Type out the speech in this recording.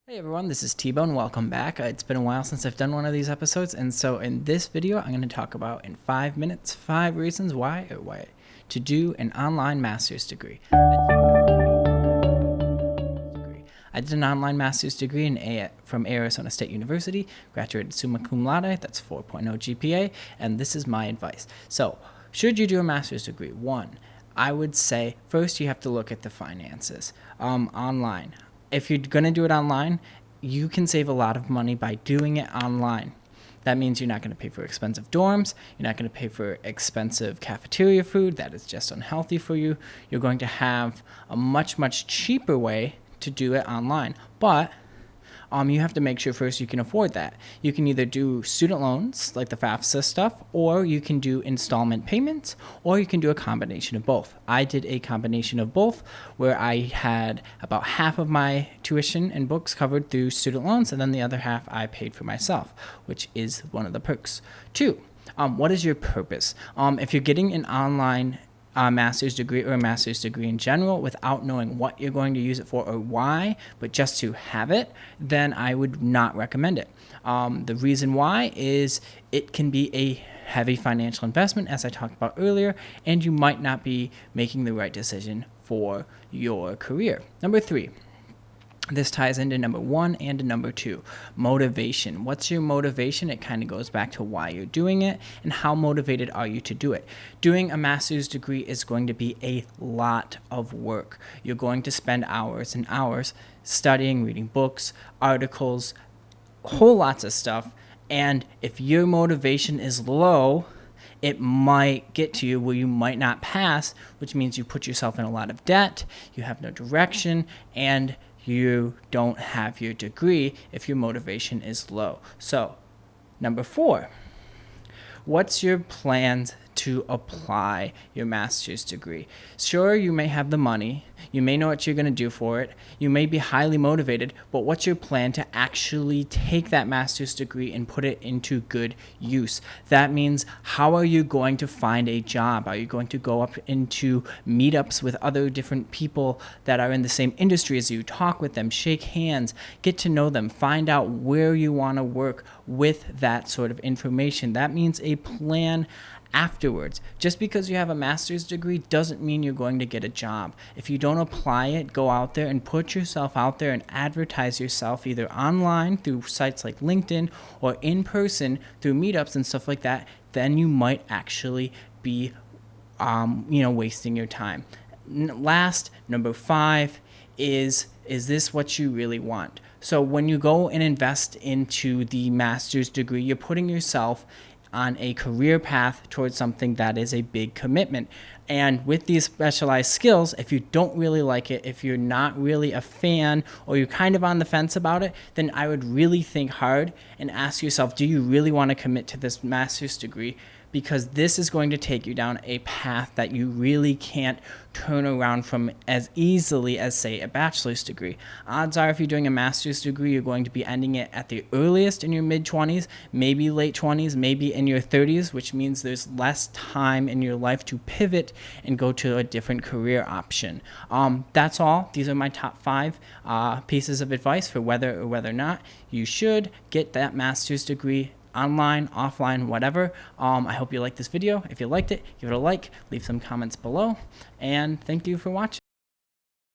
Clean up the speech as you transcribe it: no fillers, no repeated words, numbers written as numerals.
Hey everyone, this is T-Bone. Welcome back. It's been a while since I've done one of these episodes, and so in this video, I'm going to talk about in 5 minutes 5 reasons why to do an online master's degree. I did an online master's degree from Arizona State University, graduated summa cum laude, that's 4.0 GPA, and this is my advice. So, should you do a master's degree? One, I would say first you have to look at the finances online. If you're going to do it online, you can save a lot of money by doing it online. That means you're not going to pay for expensive dorms. You're not going to pay for expensive cafeteria food. That is just unhealthy for you. You're going to have a much, much cheaper way to do it online. But you have to make sure first you can afford that. You can either do student loans, like the FAFSA stuff, or you can do installment payments, or you can do a combination of both. I did a combination of both, where I had about half of my tuition and books covered through student loans, and then the other half I paid for myself, which is one of the perks. Two, what is your purpose? If you're getting an online master's degree or a master's degree in general without knowing what you're going to use it for or why, but just to have it, then I would not recommend it. The reason why is it can be a heavy financial investment, as I talked about earlier, and you might not be making the right decision for your career. Number three. This ties into number one and number two, motivation. What's your motivation? It kind of goes back to why you're doing it and how motivated are you to do it. Doing a master's degree is going to be a lot of work. You're going to spend hours and hours studying, reading books, articles, whole lots of stuff. And if your motivation is low, it might get to you where you might not pass, which means you put yourself in a lot of debt, you have no direction, and you don't have your degree if your motivation is low. So, number four, what's your plans to apply your master's degree? Sure, you may have the money, you may know what you're going to do for it, you may be highly motivated, but what's your plan to actually take that master's degree and put it into good use? That means, how are you going to find a job? Are you going to go up into meetups with other different people that are in the same industry as you, talk with them, shake hands, get to know them, find out where you want to work with that sort of information? That means a plan afterwards. Just because you have a master's degree doesn't mean you're going to get a job. If you don't apply it, go out there and put yourself out there and advertise yourself either online through sites like LinkedIn or in person through meetups and stuff like that, then you might actually be wasting your time. Last, number five, is this what you really want? So when you go and invest into the master's degree, you're putting yourself on a career path towards something that is a big commitment. And with these specialized skills, if you don't really like it, if you're not really a fan, or you're kind of on the fence about it, then I would really think hard and ask yourself, do you really want to commit to this master's degree? Because this is going to take you down a path that you really can't turn around from as easily as, say, a bachelor's degree. Odds are, if you're doing a master's degree, you're going to be ending it at the earliest in your mid-20s, maybe late 20s, maybe in your 30s, which means there's less time in your life to pivot and go to a different career option. That's all. These are my top 5 pieces of advice for whether or not you should get that master's degree, online, offline, whatever. I hope you liked this video. If you liked it, give it a like, leave some comments below, and thank you for watching.